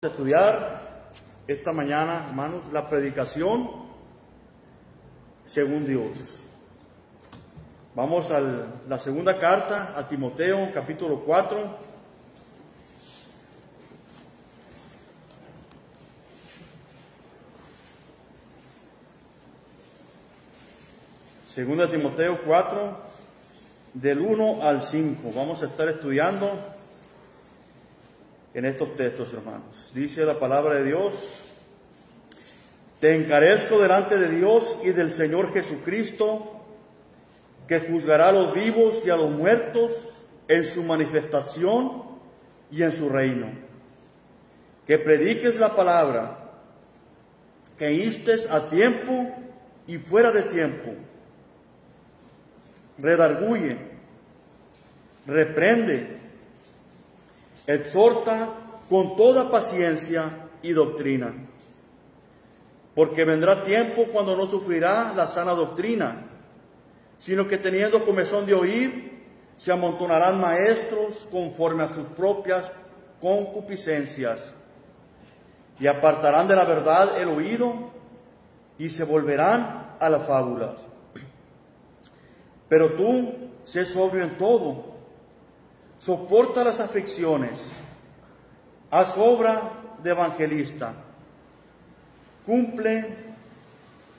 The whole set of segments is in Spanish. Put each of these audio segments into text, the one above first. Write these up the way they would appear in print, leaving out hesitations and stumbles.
Estudiar esta mañana, hermanos, la predicación según Dios. Vamos a la segunda carta a Timoteo, capítulo 4. Segunda Timoteo 4, del 1 al 5. Vamos a estar estudiando en estos textos, hermanos. Dice la palabra de Dios: te encarezco delante de Dios y del Señor Jesucristo, que juzgará a los vivos y a los muertos en su manifestación y en su reino. Que prediques la palabra, que instes a tiempo y fuera de tiempo. Redarguye, reprende, exhorta con toda paciencia y doctrina, porque vendrá tiempo cuando no sufrirá la sana doctrina, sino que teniendo comezón de oír, se amontonarán maestros conforme a sus propias concupiscencias, y apartarán de la verdad el oído, y se volverán a las fábulas. Pero tú, sé sobrio en todo, soporta las aflicciones, haz obra de evangelista, cumple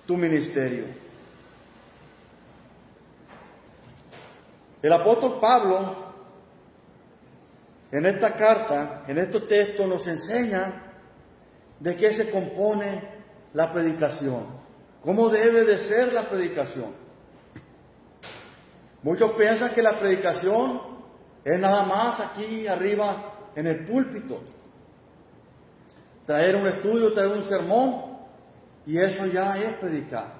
tu ministerio. El apóstol Pablo, en esta carta, en este texto, nos enseña de qué se compone la predicación, cómo debe de ser la predicación. Muchos piensan que la predicación es nada más aquí arriba en el púlpito, traer un estudio, traer un sermón, y eso ya es predicar.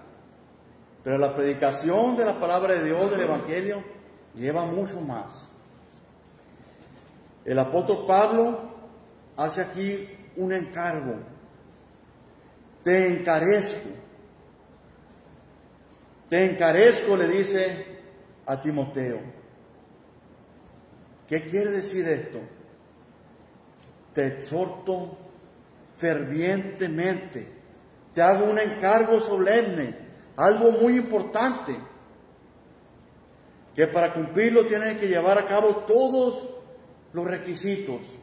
Pero la predicación de la palabra de Dios, del Evangelio, lleva mucho más. El apóstol Pablo hace aquí un encargo: te encarezco, le dice a Timoteo. ¿Qué quiere decir esto? Te exhorto fervientemente, te hago un encargo solemne, algo muy importante, que para cumplirlo tienes que llevar a cabo todos los requisitos.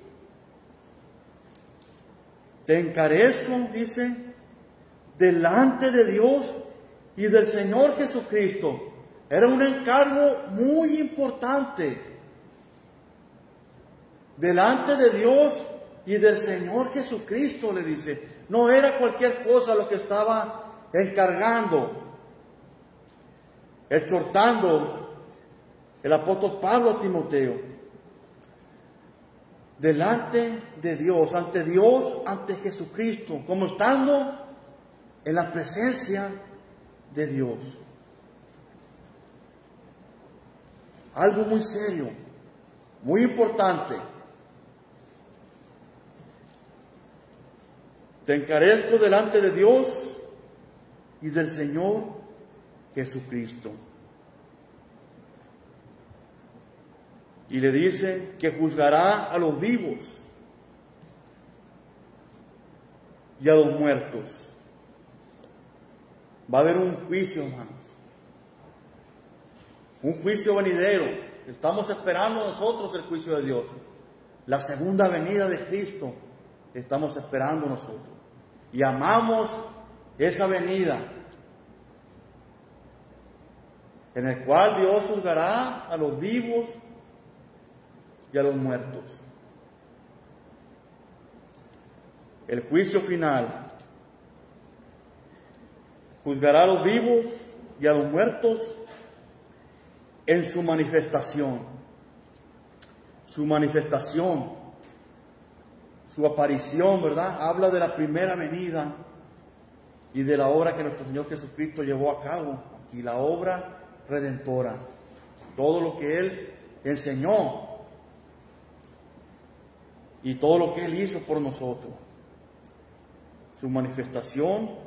Te encarezco, dice, delante de Dios y del Señor Jesucristo. Era un encargo muy importante. Delante de Dios y del Señor Jesucristo, le dice. No era cualquier cosa lo que estaba encargando, exhortando el apóstol Pablo a Timoteo. Delante de Dios, ante Jesucristo, como estando en la presencia de Dios. Algo muy serio, muy importante. Te encarezco delante de Dios y del Señor Jesucristo. Y le dice que juzgará a los vivos y a los muertos. Va a haber un juicio, hermanos. Un juicio venidero. Estamos esperando nosotros el juicio de Dios. La segunda venida de Cristo estamos esperando nosotros. Y amamos esa venida, en el cual Dios juzgará a los vivos y a los muertos. El juicio final. Juzgará a los vivos y a los muertos en su manifestación. Su manifestación, su aparición, ¿verdad? Habla de la primera venida y de la obra que nuestro Señor Jesucristo llevó a cabo. Y la obra redentora. Todo lo que Él enseñó y todo lo que Él hizo por nosotros. Su manifestación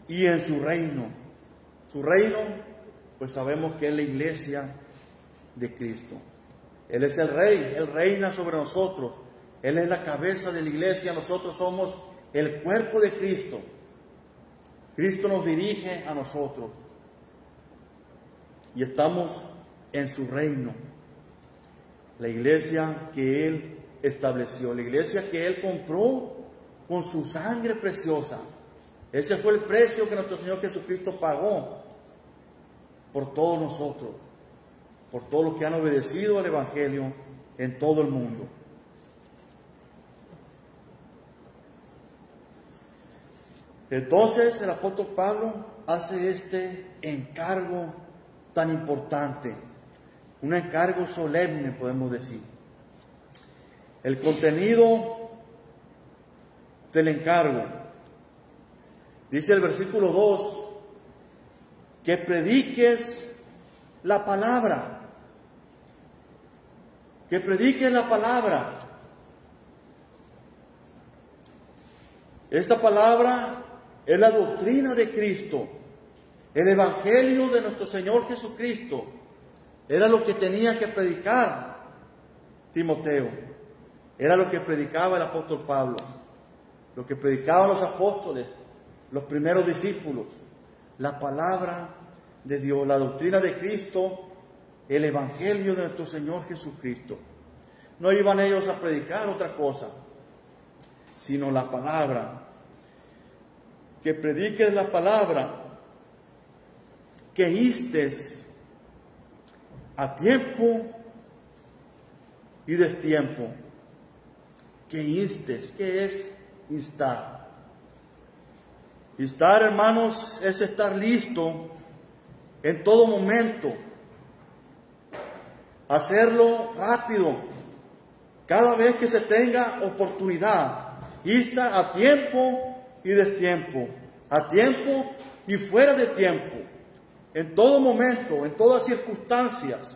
y en su reino. Su reino, pues sabemos que es la iglesia de Cristo. Él es el Rey, Él reina sobre nosotros. Él es la cabeza de la iglesia, nosotros somos el cuerpo de Cristo. Cristo nos dirige a nosotros y estamos en su reino. La iglesia que Él estableció, la iglesia que Él compró con su sangre preciosa. Ese fue el precio que nuestro Señor Jesucristo pagó por todos nosotros, por todos los que han obedecido al Evangelio en todo el mundo. Entonces el apóstol Pablo hace este encargo tan importante, un encargo solemne, podemos decir. El contenido del encargo, dice el versículo 2, que prediques la palabra, que prediques la palabra. Esta palabra es la doctrina de Cristo, el evangelio de nuestro Señor Jesucristo. Era lo que tenía que predicar Timoteo, era lo que predicaba el apóstol Pablo, lo que predicaban los apóstoles, los primeros discípulos, la palabra de Dios, la doctrina de Cristo, el evangelio de nuestro Señor Jesucristo. No iban ellos a predicar otra cosa, sino la palabra. Que prediques la palabra, que instes a tiempo y destiempo. Que instes, ¿qué es instar? Instar, hermanos, es estar listo en todo momento, hacerlo rápido, cada vez que se tenga oportunidad. Insta a tiempo y destiempo, a tiempo y fuera de tiempo, en todo momento, en todas circunstancias.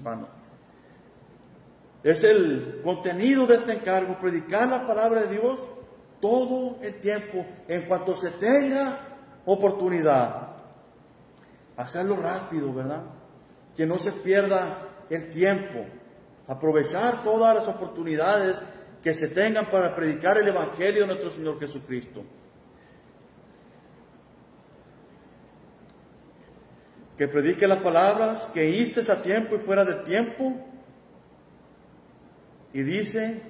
Bueno, es el contenido de este encargo, predicar la palabra de Dios todo el tiempo, en cuanto se tenga oportunidad. Hacerlo rápido, ¿verdad? Que no se pierda el tiempo. Aprovechar todas las oportunidades que se tengan para predicar el evangelio de nuestro Señor Jesucristo. Que predique las palabras, que instes a tiempo y fuera de tiempo. Y dice,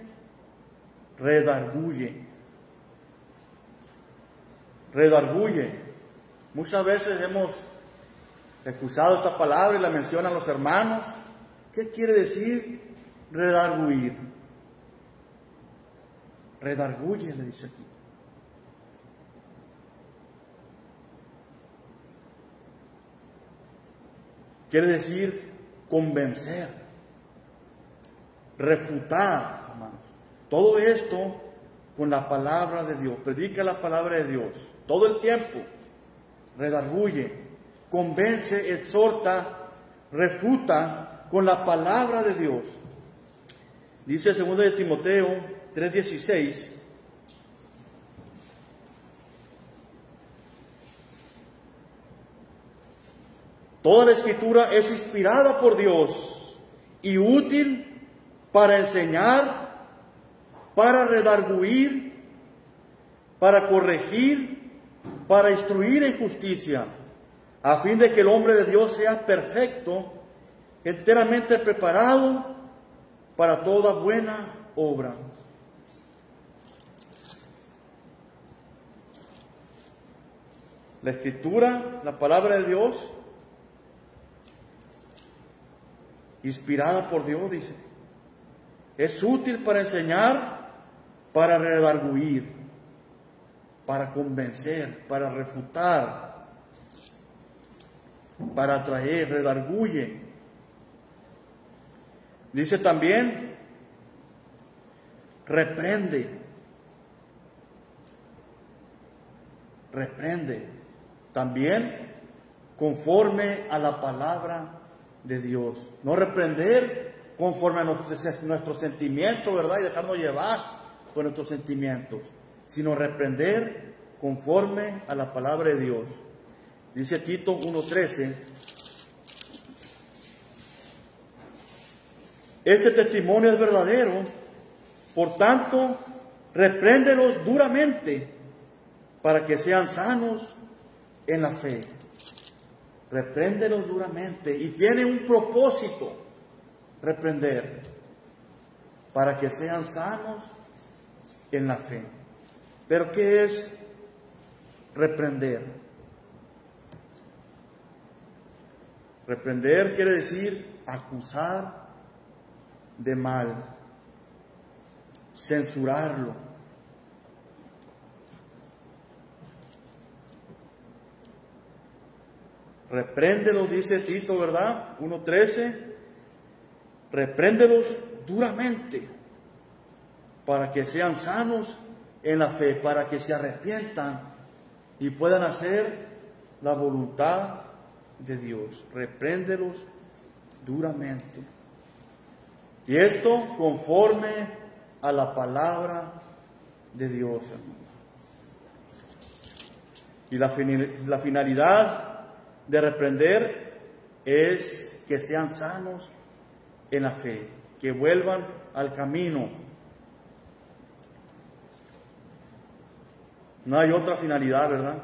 redarguye. Redarguye. Muchas veces hemos escuchado esta palabra y la mencionan los hermanos. ¿Qué quiere decir redarguir? Redarguye, le dice aquí. Quiere decir convencer, refutar, hermanos. Todo esto con la palabra de Dios. Predica la palabra de Dios todo el tiempo. Redarguye, convence, exhorta, refuta con la palabra de Dios. Dice 2 de Timoteo 3:16. Toda la escritura es inspirada por Dios y útil para enseñar, para redarguir, para corregir, para instruir en justicia, a fin de que el hombre de Dios sea perfecto, enteramente preparado para toda buena obra. La escritura, la palabra de Dios, inspirada por Dios, dice, es útil para enseñar, para redarguir, para convencer, para refutar, para atraer, redarguye. Dice también, reprende, también conforme a la palabra de Dios. No reprender conforme a nuestros sentimientos, ¿verdad? Y dejarnos llevar por nuestros sentimientos, sino reprender conforme a la palabra de Dios. Dice Tito 1:13. este testimonio es verdadero. Por tanto, repréndelos duramente para que sean sanos en la fe. Repréndelos duramente. Y tiene un propósito, reprender, para que sean sanos en la fe. ¿Pero qué es reprender? Reprender quiere decir acusar de mal, censurarlo. Repréndelos, dice Tito, ¿verdad? 1:13. Repréndelos duramente para que sean sanos en la fe, para que se arrepientan y puedan hacer la voluntad de Dios. Repréndelos duramente. Y esto conforme a la palabra de Dios, hermano. Y la finalidad de reprender es que sean sanos en la fe, que vuelvan al camino. No hay otra finalidad, ¿verdad?,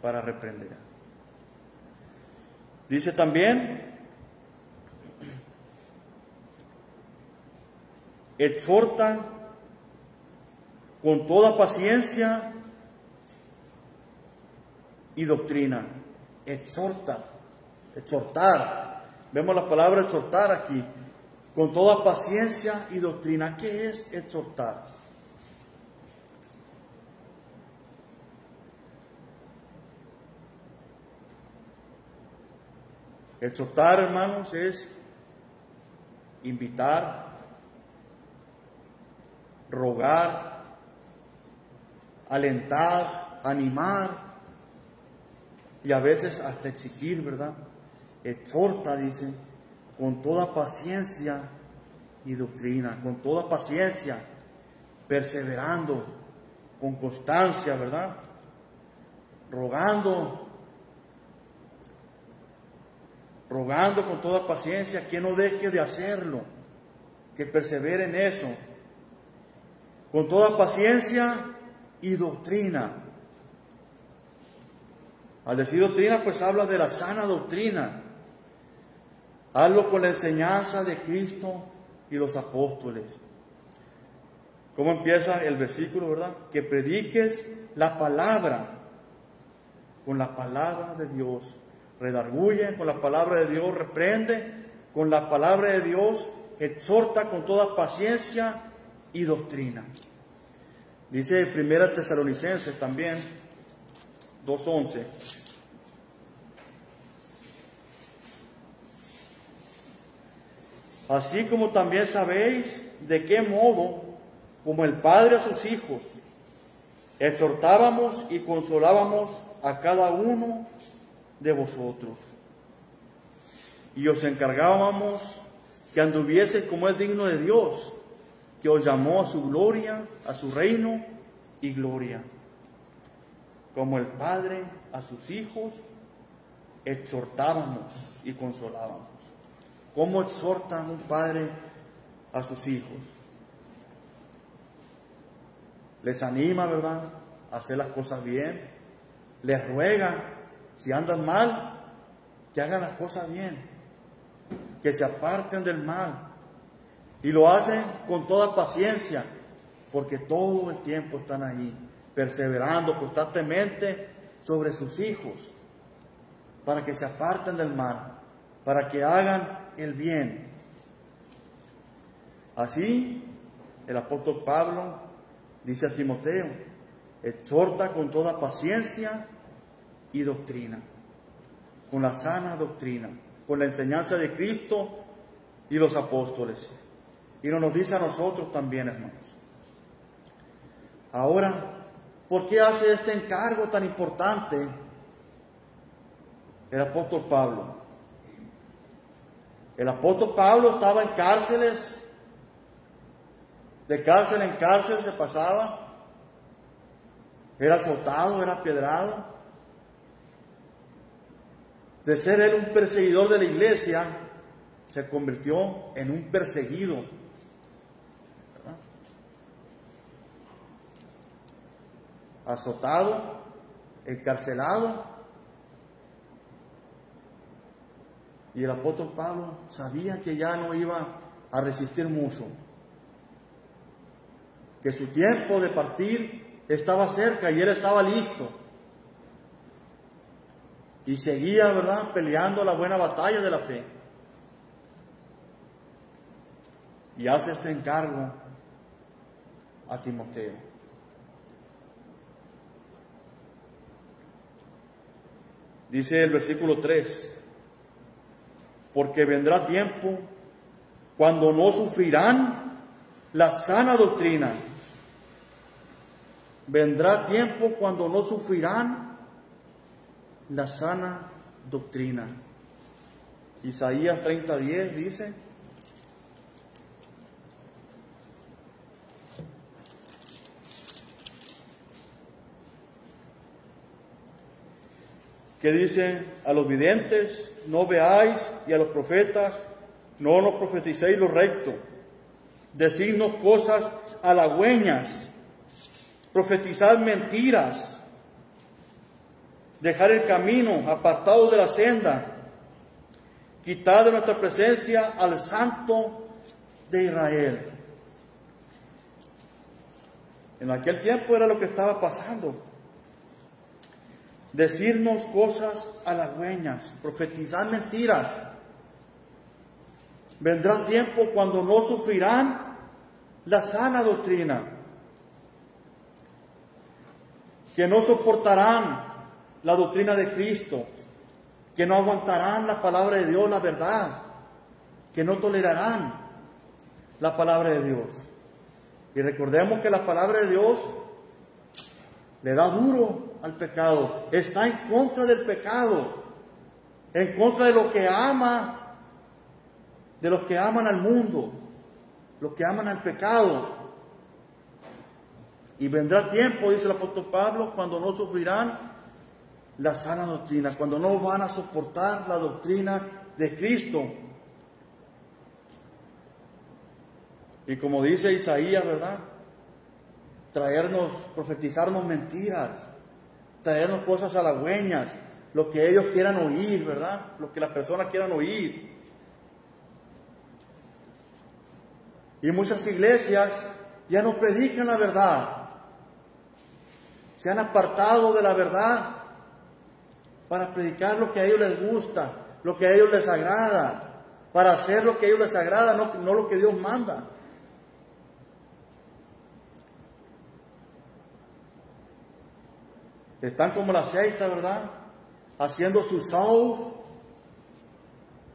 para reprender. Dice también, exhorta con toda paciencia y doctrina. Exhorta, exhortar. Vemos la palabra exhortar aquí. Con toda paciencia y doctrina. ¿Qué es exhortar? Exhortar, hermanos, es invitar, rogar, alentar, animar y a veces hasta exigir, ¿verdad? Exhorta, dice, con toda paciencia y doctrina, con toda paciencia, perseverando, con constancia, ¿verdad? Rogando con toda paciencia que no deje de hacerlo, que persevere en eso, con toda paciencia y doctrina. Al decir doctrina, pues habla de la sana doctrina. Hazlo con la enseñanza de Cristo y los apóstoles. ¿Cómo empieza el versículo, verdad? Que prediques la palabra, con la palabra de Dios. Redarguye con la palabra de Dios, reprende con la palabra de Dios, exhorta con toda paciencia y doctrina. Dice 1 Tesalonicenses también, 2:11. Así como también sabéis de qué modo, como el Padre a sus hijos, exhortábamos y consolábamos a cada uno de vosotros. Y os encargábamos que anduviese como es digno de Dios, que os llamó a su gloria, a su reino y gloria. Como el Padre a sus hijos, exhortábamos y consolábamos. ¿Cómo exhorta un padre a sus hijos? Les anima, ¿verdad?, a hacer las cosas bien. Les ruega, si andan mal, que hagan las cosas bien, que se aparten del mal. Y lo hacen con toda paciencia, porque todo el tiempo están ahí, perseverando constantemente sobre sus hijos, para que se aparten del mal, para que hagan el bien. Así, el apóstol Pablo dice a Timoteo, exhorta con toda paciencia y doctrina, con la sana doctrina, con la enseñanza de Cristo y los apóstoles. Y nos dice a nosotros también, hermanos. Ahora, ¿por qué hace este encargo tan importante el apóstol Pablo? El apóstol Pablo estaba en cárceles, de cárcel en cárcel se pasaba, era azotado, era apiedrado. De ser él un perseguidor de la iglesia, se convirtió en un perseguido, ¿verdad? Azotado, encarcelado. Y el apóstol Pablo sabía que ya no iba a resistir mucho, que su tiempo de partir estaba cerca y él estaba listo. Y seguía, ¿verdad?, peleando la buena batalla de la fe. Y hace este encargo a Timoteo. Dice el versículo 3, porque vendrá tiempo cuando no sufrirán la sana doctrina. Vendrá tiempo cuando no sufrirán la sana doctrina. Isaías 30:10 dice: que dice a los videntes, no veáis, y a los profetas, no nos profeticéis lo recto, decidnos cosas halagüeñas, profetizad mentiras, dejar el camino, apartados de la senda, quitad de nuestra presencia al Santo de Israel. En aquel tiempo era lo que estaba pasando. Decirnos cosas halagüeñas, profetizar mentiras. Vendrá tiempo cuando no sufrirán la sana doctrina, que no soportarán la doctrina de Cristo, que no aguantarán la palabra de Dios, la verdad, que no tolerarán la palabra de Dios. Y recordemos que la palabra de Dios le da duro al pecado, está en contra del pecado, en contra de lo que ama, de los que aman al mundo, los que aman al pecado. Y vendrá tiempo, dice el apóstol Pablo, cuando no sufrirán la sana doctrina, cuando no van a soportar la doctrina de Cristo. Y como dice Isaías, ¿verdad?, profetizarnos mentiras, traernos cosas halagüeñas, lo que ellos quieran oír, ¿verdad?, lo que las personas quieran oír. Y muchas iglesias ya no predican la verdad, se han apartado de la verdad para predicar lo que a ellos les gusta, lo que a ellos les agrada, para hacer lo que a ellos les agrada, no lo que Dios manda. Están como la secta, ¿verdad?, haciendo sus shows,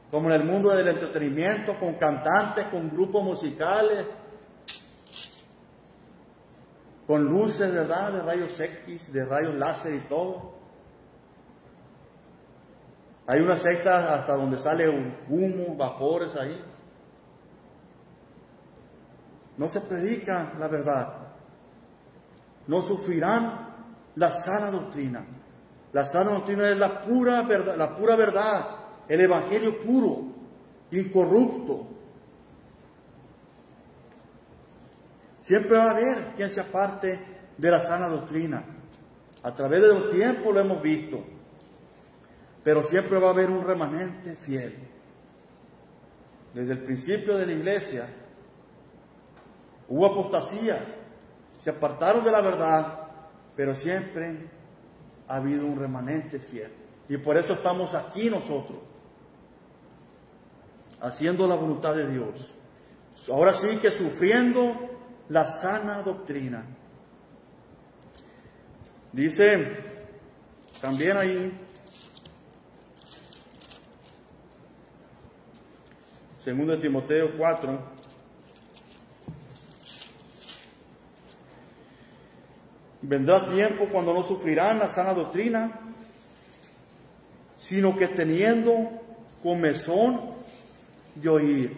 como en el mundo del entretenimiento, con cantantes, con grupos musicales, con luces, ¿verdad?, de rayos X, de rayos láser y todo. Hay una secta hasta donde sale humo, vapores ahí. No se predica la verdad. No sufrirán la sana doctrina. La sana doctrina es la pura verdad, el evangelio puro, incorrupto. Siempre va a haber quien se aparte de la sana doctrina. A través de los tiempos lo hemos visto. Pero siempre va a haber un remanente fiel. Desde el principio de la iglesia hubo apostasías, se apartaron de la verdad, pero siempre ha habido un remanente fiel. Y por eso estamos aquí nosotros, haciendo la voluntad de Dios. Ahora sí que sufriendo la sana doctrina. Dice también ahí, 2 Timoteo 4, vendrá tiempo cuando no sufrirán la sana doctrina, sino que teniendo comezón de oír.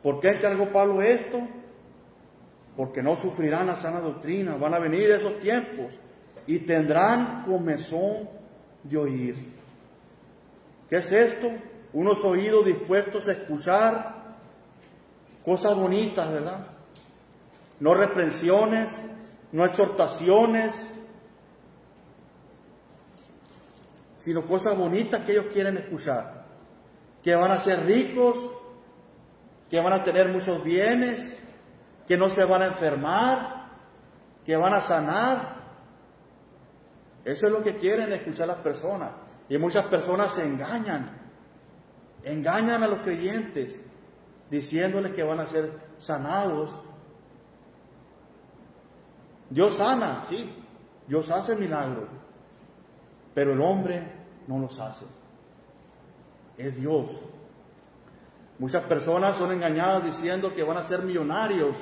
¿Por qué encargó Pablo esto? Porque no sufrirán la sana doctrina. Van a venir esos tiempos y tendrán comezón de oír. ¿Qué es esto? Unos oídos dispuestos a escuchar cosas bonitas, ¿verdad? No reprensiones, no exhortaciones, sino cosas bonitas que ellos quieren escuchar. Que van a ser ricos, que van a tener muchos bienes, que no se van a enfermar, que van a sanar. Eso es lo que quieren escuchar las personas. Y muchas personas se engañan a los creyentes, diciéndoles que van a ser sanados. Dios sana, sí, Dios hace milagros, pero el hombre no los hace. Es Dios. Muchas personas son engañadas diciendo que van a ser millonarios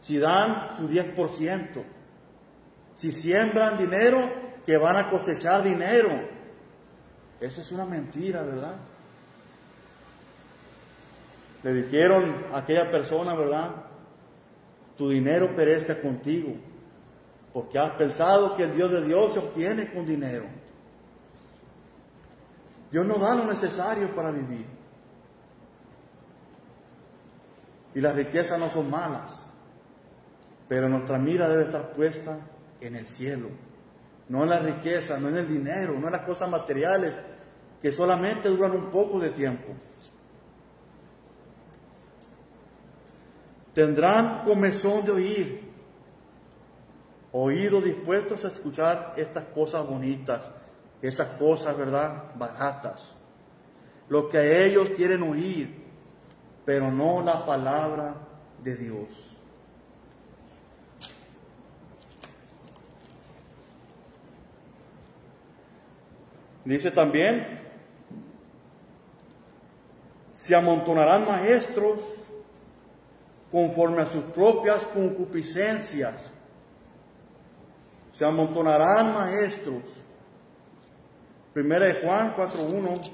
si dan su 10%. Si siembran dinero, que van a cosechar dinero. Esa es una mentira, ¿verdad? Le dijeron a aquella persona, ¿verdad? Tu dinero perezca contigo, porque has pensado que el Dios de Dios se obtiene con dinero. Dios nos da lo necesario para vivir. Y las riquezas no son malas, pero nuestra mira debe estar puesta en el cielo, no en la riqueza, no en el dinero, no en las cosas materiales que solamente duran un poco de tiempo. Tendrán comezón de oír, oídos dispuestos a escuchar estas cosas bonitas, esas cosas, ¿verdad?, baratas, lo que ellos quieren oír, pero no la palabra de Dios. Dice también, se amontonarán maestros conforme a sus propias concupiscencias. Se amontonarán maestros. Primera de Juan 4:1.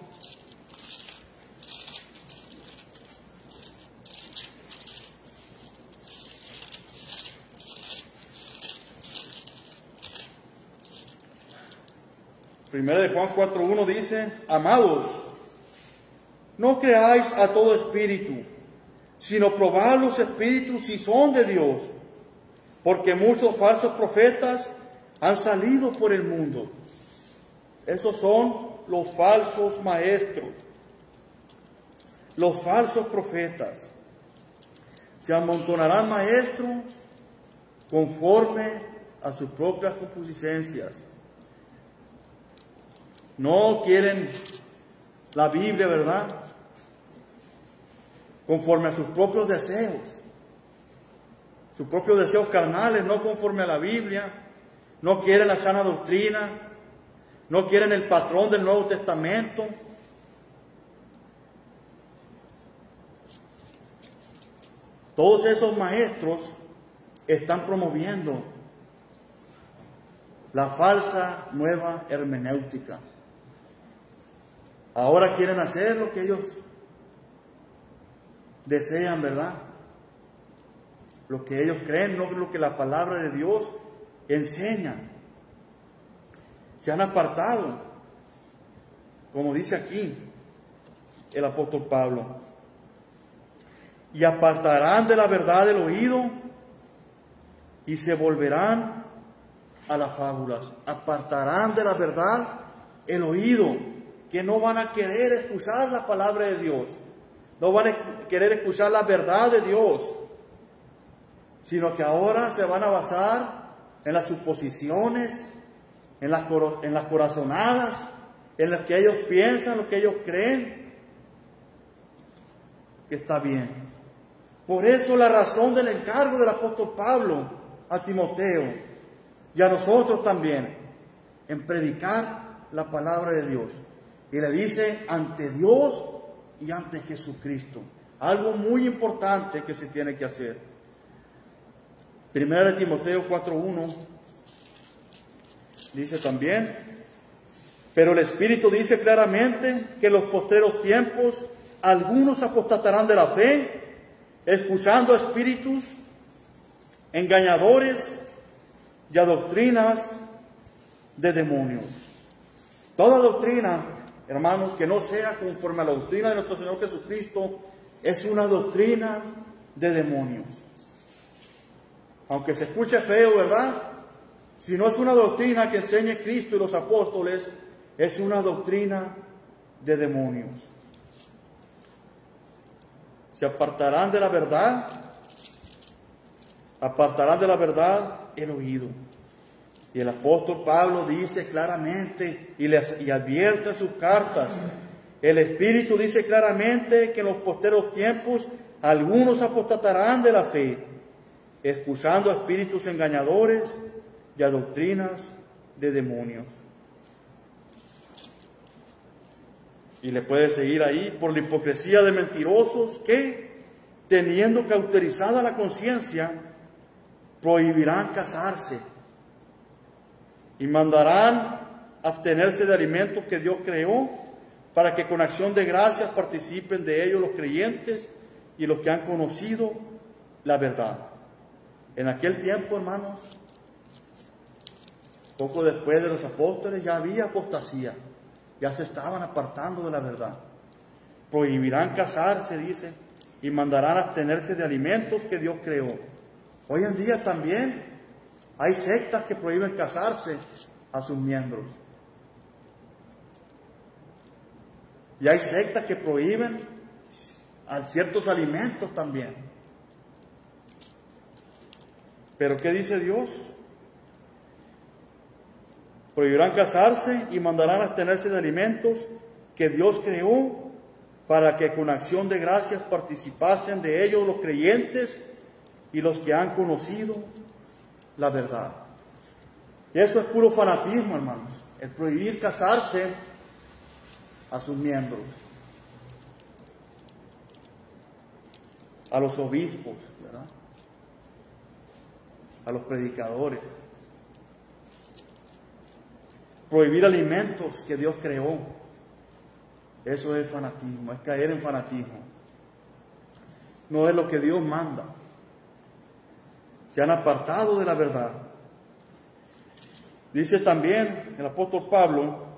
Primera de Juan 4:1 dice, amados, no creáis a todo espíritu, sino probad los espíritus si son de Dios, porque muchos falsos profetas han salido por el mundo. Esos son los falsos maestros, los falsos profetas. Se amontonarán maestros conforme a sus propias concupiscencias. No quieren la Biblia, ¿verdad?, conforme a sus propios deseos carnales, no conforme a la Biblia. No quieren la sana doctrina, no quieren el patrón del Nuevo Testamento. Todos esos maestros están promoviendo la falsa nueva hermenéutica. Ahora quieren hacer lo que ellos desean, ¿verdad? Lo que ellos creen, no lo que la palabra de Dios enseña. Se han apartado, como dice aquí el apóstol Pablo, y apartarán de la verdad el oído y se volverán a las fábulas. Apartarán de la verdad el oído, que no van a querer escuchar la palabra de Dios, no van a querer escuchar la verdad de Dios, sino que ahora se van a basar en las suposiciones, en las corazonadas, en lo que ellos piensan, lo que ellos creen que está bien. Por eso la razón del encargo del apóstol Pablo a Timoteo y a nosotros también, en predicar la palabra de Dios. Y le dice, ante Dios y ante Jesucristo. Algo muy importante que se tiene que hacer. Primera de Timoteo 4:1 dice también, pero el Espíritu dice claramente que en los postreros tiempos algunos apostatarán de la fe, escuchando espíritus engañadores y a doctrinas de demonios. Toda doctrina hermanos, que no sea conforme a la doctrina de nuestro Señor Jesucristo, es una doctrina de demonios. Aunque se escuche feo, ¿verdad? Si no es una doctrina que enseñe Cristo y los apóstoles, es una doctrina de demonios. Se apartarán de la verdad el oído. Y el apóstol Pablo dice claramente y advierte en sus cartas, el Espíritu dice claramente que en los posteros tiempos algunos apostatarán de la fe, excusando a espíritus engañadores y a doctrinas de demonios. Y le puede seguir ahí, por la hipocresía de mentirosos que, teniendo cauterizada la conciencia, prohibirán casarse y mandarán abstenerse de alimentos que Dios creó, para que con acción de gracias participen de ellos los creyentes y los que han conocido la verdad. En aquel tiempo, hermanos, poco después de los apóstoles, ya había apostasía, ya se estaban apartando de la verdad. Prohibirán casarse, dice, y mandarán abstenerse de alimentos que Dios creó. Hoy en día también hay sectas que prohíben casarse a sus miembros. Y hay sectas que prohíben a ciertos alimentos también. Pero ¿qué dice Dios? Prohibirán casarse y mandarán abstenerse de alimentos que Dios creó, para que con acción de gracias participasen de ellos los creyentes y los que han conocido la verdad. Y eso es puro fanatismo, hermanos, el prohibir casarse a sus miembros, a los obispos, ¿verdad?, a los predicadores. Prohibir alimentos que Dios creó. Eso es fanatismo, es caer en fanatismo. No es lo que Dios manda. Se han apartado de la verdad. Dice también el apóstol Pablo,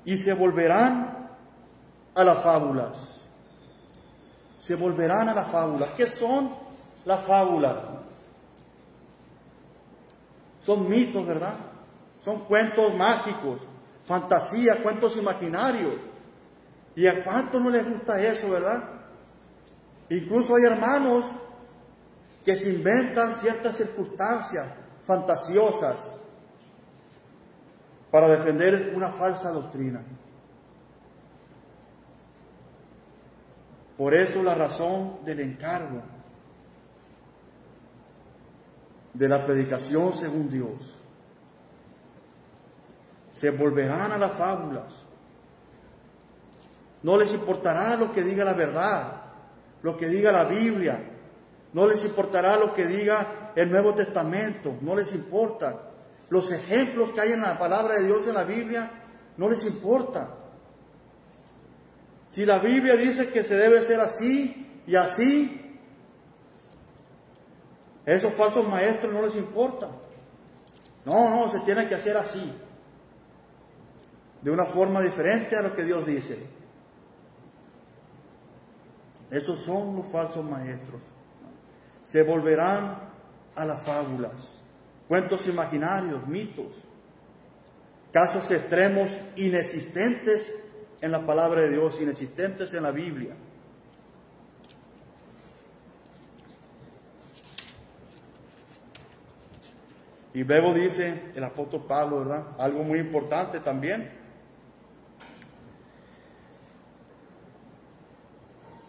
y se volverán a las fábulas. Se volverán a las fábulas. ¿Qué son las fábulas? Son mitos, ¿verdad? Son cuentos mágicos, fantasías, cuentos imaginarios. ¿Y a cuánto no les gusta eso, verdad? Incluso hay hermanos que se inventan ciertas circunstancias fantasiosas para defender una falsa doctrina. Por eso la razón del encargo de la predicación según Dios. Se volverán a las fábulas. No les importará lo que diga la verdad, lo que diga la Biblia. No les importará lo que diga el Nuevo Testamento. No les importa. Los ejemplos que hay en la palabra de Dios en la Biblia, no les importa. Si la Biblia dice que se debe ser así y así, a esos falsos maestros no les importa. No, se tiene que hacer así, de una forma diferente a lo que Dios dice. Esos son los falsos maestros. Se volverán a las fábulas, cuentos imaginarios, mitos, casos extremos inexistentes en la palabra de Dios, inexistentes en la Biblia. Y luego dice el apóstol Pablo, ¿verdad?, algo muy importante también.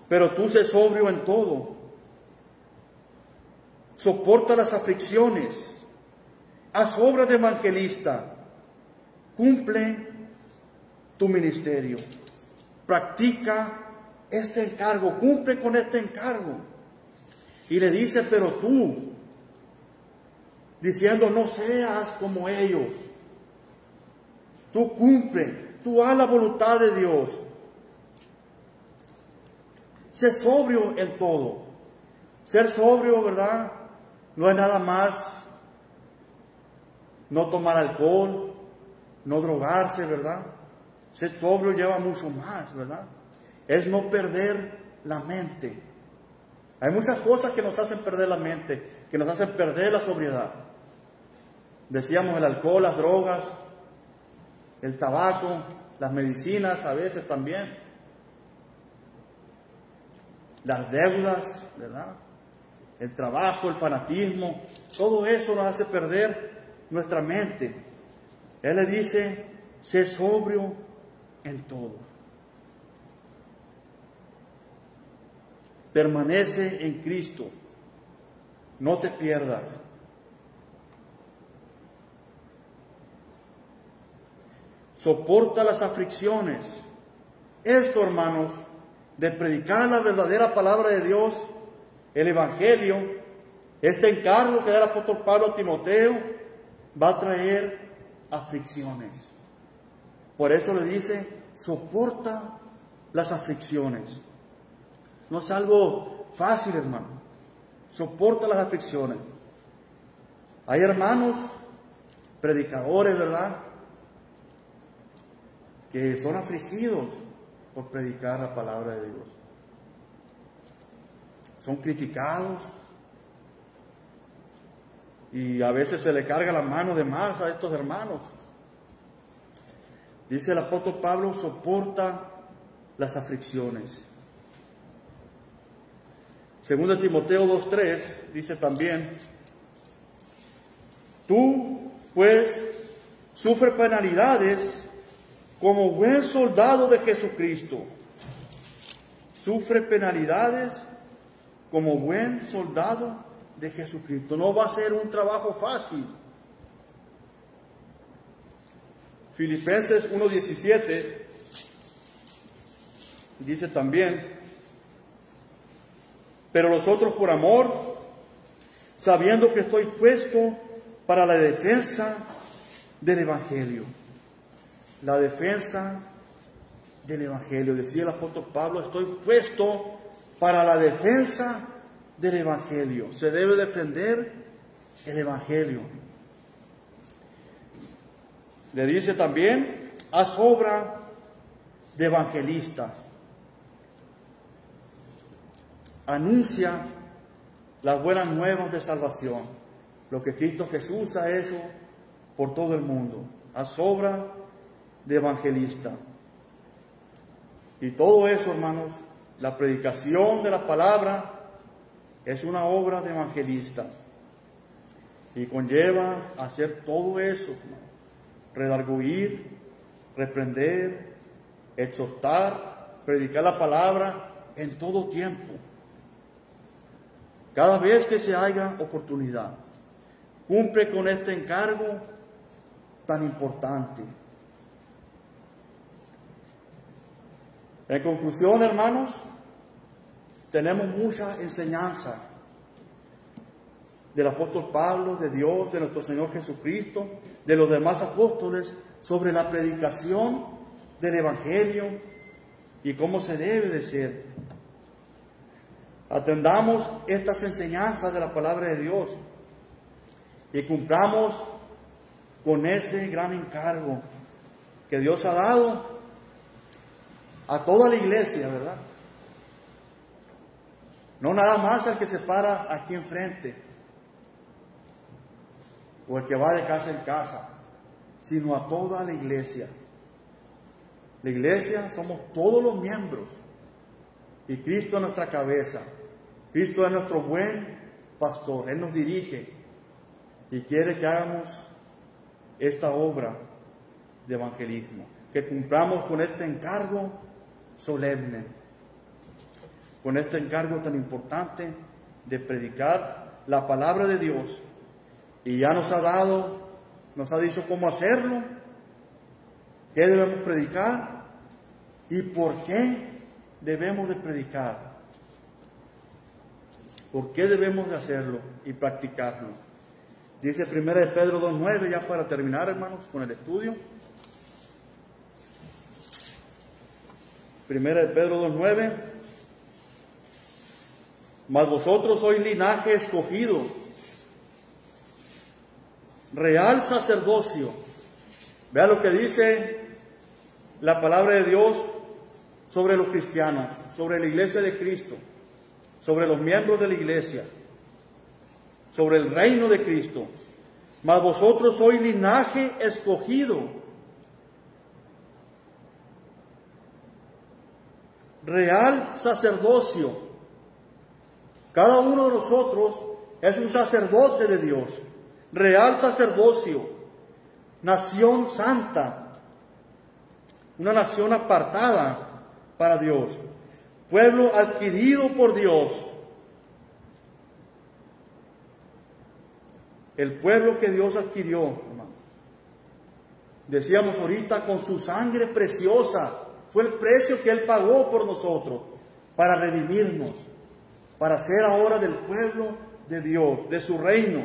Pero tú sé sobrio en todo, soporta las aflicciones, haz obra de evangelista, cumple tu ministerio, practica este encargo, cumple con este encargo. Y le dice, pero tú, diciendo, no seas como ellos, tú cumple, tú haz la voluntad de Dios. Sé sobrio en todo. Ser sobrio, ¿verdad?, no es nada más no tomar alcohol, no drogarse, ¿verdad? Ser sobrio lleva mucho más, ¿verdad? Es no perder la mente. Hay muchas cosas que nos hacen perder la mente, que nos hacen perder la sobriedad. Decíamos el alcohol, las drogas, el tabaco, las medicinas a veces también, las deudas, ¿verdad? El trabajo, el fanatismo, todo eso nos hace perder nuestra mente. Él le dice, sé sobrio en todo. Permanece en Cristo, no te pierdas. Soporta las aflicciones. Esto, hermanos, de predicar la verdadera palabra de Dios, el Evangelio, este encargo que da el apóstol Pablo a Timoteo, va a traer aflicciones. Por eso le dice, soporta las aflicciones. No es algo fácil, hermano. Soporta las aflicciones. Hay hermanos, predicadores, ¿verdad?, que son afligidos por predicar la palabra de Dios. Son criticados y a veces se le carga la mano de más a estos hermanos. Dice el apóstol Pablo, soporta las aflicciones. Segundo Timoteo 2:3 dice también, tú pues sufre penalidades como buen soldado de Jesucristo. Sufre penalidades como buen soldado de Jesucristo. No va a ser un trabajo fácil. Filipenses 1:17 dice también, pero nosotros por amor, sabiendo que estoy puesto para la defensa del Evangelio. La defensa del Evangelio. Decía el apóstol Pablo, estoy puesto para la defensa del Evangelio. Se debe defender el Evangelio. Le dice también, haz obra de evangelista. Anuncia las buenas nuevas de salvación. Lo que Cristo Jesús ha hecho por todo el mundo. Haz obra de evangelista. Y todo eso, hermanos, la predicación de la palabra es una obra de evangelista. Y conlleva hacer todo eso, hermanos. Redarguir, reprender, exhortar, predicar la palabra en todo tiempo. Cada vez que se haya oportunidad, cumple con este encargo tan importante. En conclusión, hermanos, tenemos mucha enseñanza del apóstol Pablo, de Dios, de nuestro Señor Jesucristo, de los demás apóstoles, sobre la predicación del Evangelio y cómo se debe de ser. Atendamos estas enseñanzas de la palabra de Dios y cumplamos con ese gran encargo que Dios ha dado a toda la iglesia, ¿verdad? No nada más al que se para aquí enfrente o el que va de casa en casa, sino a toda la iglesia. La iglesia somos todos los miembros y Cristo es nuestra cabeza. Cristo es nuestro buen pastor. Él nos dirige y quiere que hagamos esta obra de evangelismo, que cumplamos con este encargo solemne, con este encargo tan importante de predicar la palabra de Dios. Y ya nos ha dicho cómo hacerlo, qué debemos predicar y por qué debemos de predicar. ¿Por qué debemos de hacerlo y practicarlo? Dice 1 Pedro 2:9, ya para terminar, hermanos, con el estudio. 1 Pedro 2:9. Mas vosotros sois linaje escogido, real sacerdocio, Vea lo que dice la palabra de Dios sobre los cristianos, sobre la iglesia de Cristo, sobre los miembros de la iglesia, sobre el reino de Cristo. Mas vosotros sois linaje escogido, real sacerdocio. Cada uno de nosotros es un sacerdote de Dios, real sacerdocio, nación santa, una nación apartada para Dios, pueblo adquirido por Dios, el pueblo que Dios adquirió, hermano. Decíamos ahorita, con su sangre preciosa, fue el precio que Él pagó por nosotros, para redimirnos, para ser ahora del pueblo de Dios, de su reino.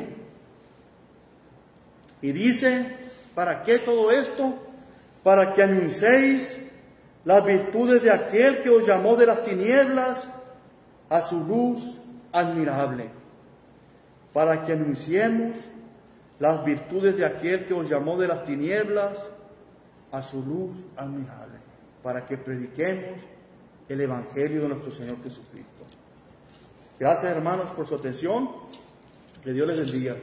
Y dice, ¿para qué todo esto? Para que anunciéis las virtudes de aquel que os llamó de las tinieblas a su luz admirable. Para que anunciemos las virtudes de aquel que os llamó de las tinieblas a su luz admirable. Para que prediquemos el Evangelio de nuestro Señor Jesucristo. Gracias, hermanos, por su atención. Que Dios les bendiga.